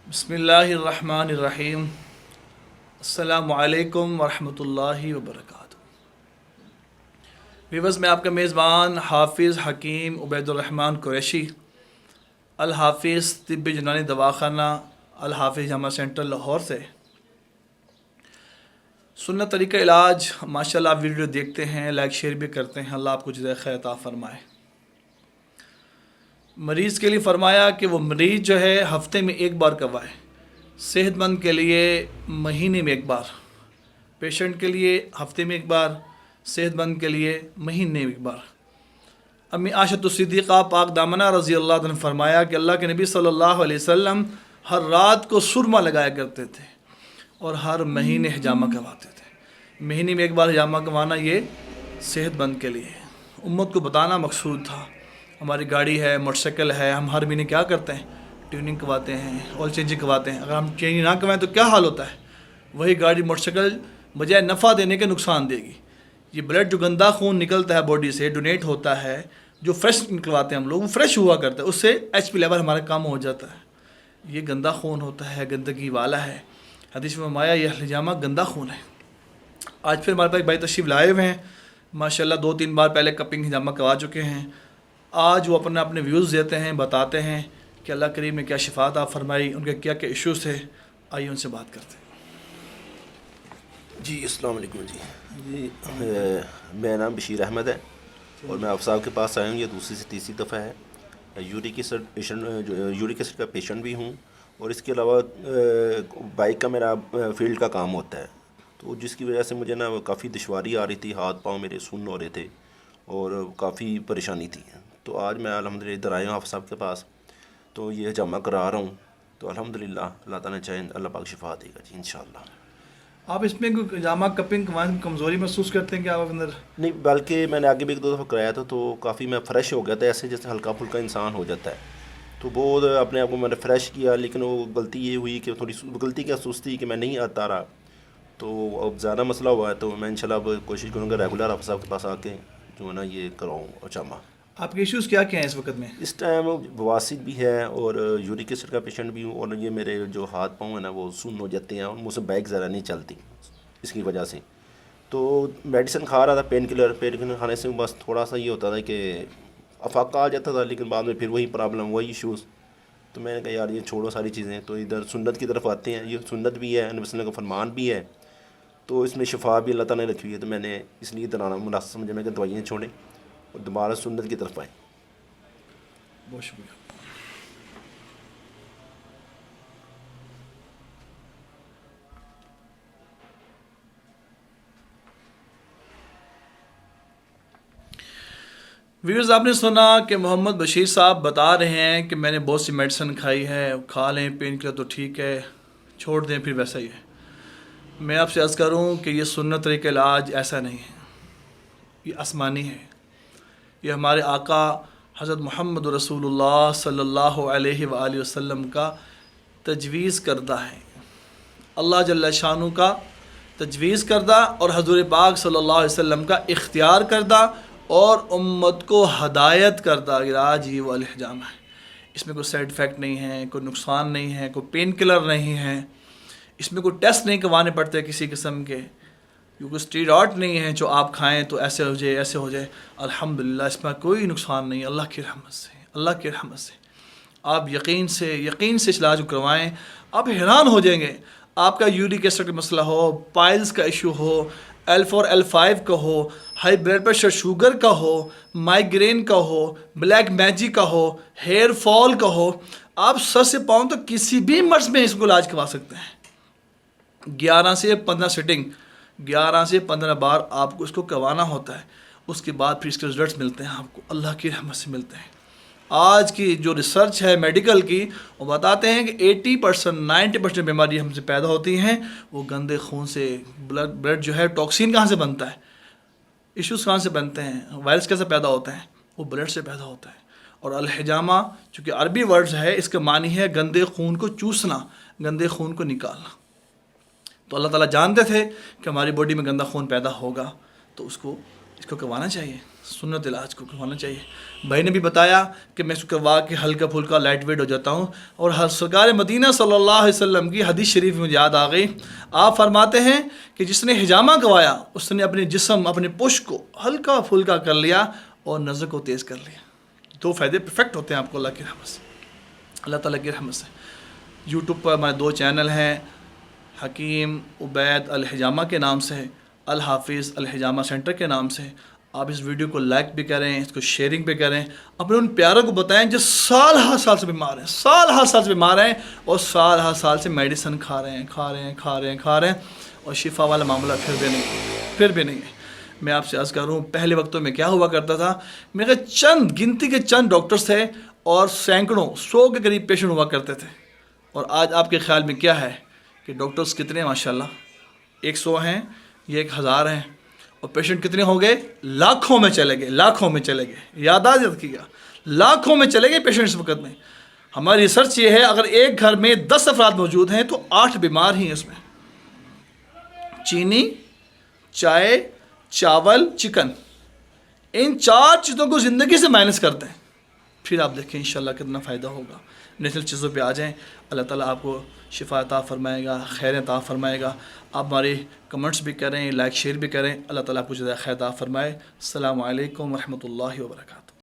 बिस्मिल्लाहिर्रहमानिर्रहीम। अस्सलामु अलैकुम वरहमतुल्लाहि वबरकातुहू। व्यूअर्स, मैं आपका मेज़बान हाफिज़ हकीम उबैदुर्रहमान कुरैशी, अल हाफिज़ तिब्बी यूनानी दवाखाना अल हाफिज़ जामा सेंटर लाहौर से सुन्नत तरीक़ा इलाज माशाल्लाह आप वीडियो देखते हैं, लाइक शेयर भी करते हैं। अल्लाह आपको जज़ाए खैर अता फ़रमाए। मरीज़ के लिए फ़रमाया कि वो मरीज़ जो है हफ्ते में एक बार करवाए, सेहतमंद के लिए महीने में एक बार, पेशेंट के लिए हफ्ते में एक बार, सेहतमंद के लिए महीने में एक बार। अम्मी आयशा सिद्दीक़ा पाक दामना रज़ी अल्लाह अन्हा ने फरमाया कि अल्लाह के नबी सल्लल्लाहु अलैहि वसल्लम हर रात को सुरमा लगाया करते थे और हर महीने हिजामा करवाते थे। महीने में एक बार हिजामा करवाना ये सेहतमंद के लिए, उम्मत को बताना मकसूद था। हमारी गाड़ी है, मोटरसाइकिल है, हम हर महीने क्या करते हैं, ट्यूनिंग करवाते हैं, ऑयल चेंजिंग करवाते हैं। अगर हम चेंज ना करवाएं तो क्या हाल होता है। वही गाड़ी मोटरसाइकिल बजाय नफ़ा देने के नुकसान देगी। ये ब्लड जो गंदा खून निकलता है बॉडी से, डोनेट होता है, जो फ्रेश निकलवाते हैं हम लोग, वो फ्रेश हुआ करता है, उससे HP लेवल हमारा कम हो जाता है। ये गंदा खून होता है, गंदगी वाला है। हदीस में फरमाया यह हिजामा गंदा खून है। आज फिर हमारे पास एक भाई तशरीफ़ लाए हुए हैं, माशाल्लाह 2-3 बार पहले कपिंग हिजामा करवा चुके हैं। आज वो अपने अपने व्यूज़ देते हैं, बताते हैं कि अल्लाह करीम ने क्या शिफात आप फरमाई, उनके क्या क्या इश्यूज़ थे। आइए उनसे बात करते हैं। जी अस्सलाम वालेकुम जी। मेरा नाम बशीर अहमद है और मैं आप साहब के पास आया हूँ। ये दूसरी से तीसरी दफ़ा है। यूरिक एसिड पेशेंट, जो यूरिक एसिड का पेशेंट भी हूँ और इसके अलावा बाइक का मेरा फील्ड का काम होता है, तो जिसकी वजह से मुझे ना काफ़ी दुश्वारी आ रही थी, हाथ पाँव मेरे सुन्न हो रहे थे और काफ़ी परेशानी थी। तो आज मैं अल्हम्दुलिल्लाह इधर आया हूँ आप साहब के पास, तो ये जमा करा रहा हूँ। तो अल्हम्दुलिल्लाह अल्लाह ताला चाहे अल्लाह पाक शिफा देगा जी इंशाअल्लाह। आप इसमें कोई हिजामा कपिंग करवाने कमज़ोरी महसूस करते हैं कि आप अंदर? नहीं, बल्कि मैंने आगे भी एक दो दफ़ा कराया था तो काफ़ी मैं फ़्रेश हो गया था, ऐसे जैसे हल्का फुल्का इंसान हो जाता है। तो वो अपने आप को मैंने फ़्रेश किया, लेकिन वो गलती ये हुई कि थोड़ी गलती क्या सुस्ती कि मैं नहीं आता रहा। तो अब ज़्यादा मसला हुआ है, तो मैं इंशाल्लाह अब कोशिश करूँगा रेगुलर आप साहब के पास आके जो है ना ये कराऊँ अचामा। आपके इश्यूज़ क्या क्या हैं इस वक्त में? इस टाइम बवासीर भी है और यूरिक एसिड का पेशेंट भी हूँ और ये मेरे जो हाथ पाँव हैं ना वो सुन्न हो जाते हैं और मुझसे बाइक ज़रा नहीं चलती इसकी वजह से। तो मेडिसिन खा रहा था, पेन किलर खाने से बस थोड़ा सा ये होता था कि अफाका आ जाता था, लेकिन बाद में फिर वही प्रॉब्लम, वही इश्यूज़। तो मैंने कहा यार ये छोड़ो सारी चीज़ें, तो इधर सुन्नत की तरफ आते हैं। ये सुन्नत भी है, नबी सल्लल्लाहु अलैहि वसल्लम का फरमान भी है, तो इसमें शिफा भी अल्लाह ताला ने रखी हुई है। तो मैंने इसलिए इधर आना मुनासिब समझा, मैं कि दवाइयाँ छोड़ें और दोबारा सुन्नत की तरफ आएँ। बहुत शुक्रिया। व्यूअर्स, आपने सुना कि मोहम्मद बशीर साहब बता रहे हैं कि मैंने बहुत सी मेडिसिन खाई है, खा लें पेन किलर तो ठीक है, छोड़ दें फिर वैसा ही है। मैं आपसे अर्ज़ करूं कि ये सुन्नत तरीक़ा इलाज ऐसा नहीं है, ये आसमानी है। ये हमारे आका हज़रत मोहम्मद रसूलुल्लाह सल्लल्लाहु अलैहि वसल्लम का तजवीज़ करदा है, अल्लाह जल्ल शानु का तजवीज़ करदा और हज़ूर पाक सल्लल्लाहु अलैहि वसल्लम का इख्तियार करदा और उम्मत को हदायत करदा इलाज ही वाल हिजामा है। इसमें कोई साइड इफ़ेक्ट नहीं है, कोई नुकसान नहीं है, कोई पेन किलर नहीं है, इसमें कोई टेस्ट नहीं करवाने पड़ते किसी किस्म के, क्योंकि स्टीरॉयड नहीं है जो आप खाएं तो ऐसे हो जाए ऐसे हो जाए। अल्हम्दुलिल्लाह इसमें कोई नुकसान नहीं, अल्लाह की रहमत से, अल्लाह की रहमत से। आप यकीन से इस इलाज को करवाएँ, आप हैरान हो जाएंगे। आपका यूरिक एसिड का मसला हो, पाइल्स का इशू हो, L4 L5 का हो, हाई ब्लड प्रेशर शुगर का हो, माइग्रेन का हो, ब्लैक मैजिक का हो, हेयर फॉल का हो, आप सर से पाँव तो किसी भी मर्ज में इसको इलाज करवा सकते हैं। 11 से 15 सिटिंग, 11 से 15 बार आपको इसको करवाना होता है। उसके बाद फिर इसके रिजल्ट्स मिलते हैं आपको, अल्लाह की रहमत से मिलते हैं। आज की जो रिसर्च है मेडिकल की, वो बताते हैं कि 80% 90% बीमारी हमसे पैदा होती हैं वो गंदे खून से। ब्लड जो है, टॉक्सिन कहाँ से बनता है, इश्यूज़ कहाँ से बनते हैं, वायरस कैसे पैदा होता है, वो ब्लड से पैदा होता है। और अलहिजामा चूँकि अरबी वर्ड्स है, इसका मानी है गंदे खून को चूसना, गंदे खून को निकालना। तो अल्लाह ताला जानते थे कि हमारी बॉडी में गंदा खून पैदा होगा, तो इसको करवाना चाहिए। सुन्नत इलाज को करवाना चाहिए। भाई ने भी बताया कि मैं इसको करवा के हल्का फुल्का लाइट वेट हो जाता हूँ। और सरकार मदीना सल्लल्लाहु अलैहि वसल्लम की हदीस शरीफ मुझे याद आ गई। आप फरमाते हैं कि जिसने हिजामा गवाया उसने अपने जिस्म अपने पुष्ट को हल्का फुल्का कर लिया और नज़र को तेज़ कर लिया। दो फ़ायदे परफेक्ट होते हैं आपको अल्लाह की रहमत से, अल्लाह ताला की रहमत से। यूट्यूब पर हमारे 2 चैनल हैं, हकीम उबैद अल हिजामा के नाम से, अल हाफिज़ अल हिजामा सेंटर के नाम से। आप इस वीडियो को लाइक भी करें, इसको शेयरिंग भी करें, अपने उन प्यारों को बताएं जो साल हर साल से बीमार हैं, साल हर साल से बीमार हैं और साल हर साल से मेडिसिन खा रहे हैं और शिफा वाला मामला फिर भी नहीं है। मैं आपसे अर्ज़ करूँ, पहले वक्तों में क्या हुआ करता था, मेरे गिनती के चंद डॉक्टर्स थे और सैकड़ों 100 के करीब पेशेंट हुआ करते थे। और आज आपके ख्याल में क्या है कि डॉक्टर्स कितने हैं? माशाल्लाह 100 हैं या 1000 हैं और पेशेंट कितने हो गए? लाखों में चले गए। याद रखिएगा, लाखों में चले गए पेशेंट इस वक्त में। हमारी रिसर्च ये है, अगर एक घर में 10 अफराद मौजूद हैं तो 8 बीमार ही हैं। इसमें चीनी, चाय, चावल, चिकन, इन 4 चीज़ों को ज़िंदगी से माइनस करते हैं, फिर आप देखें इंशाल्लाह कितना फ़ायदा होगा। नेचुरल चीज़ों पे आ जाएं, अल्लाह ताला आपको शिफा अता फ़रमाएगा, खैर अता फ़रमाएगा। आप हमारे कमेंट्स भी करें, लाइक शेयर भी करें। अल्लाह ताला आपको ज़्यादा खैर अता फ़रमाए। अस्सलामु अलैकुम व रहमतुल्लाहि व बरकातहू।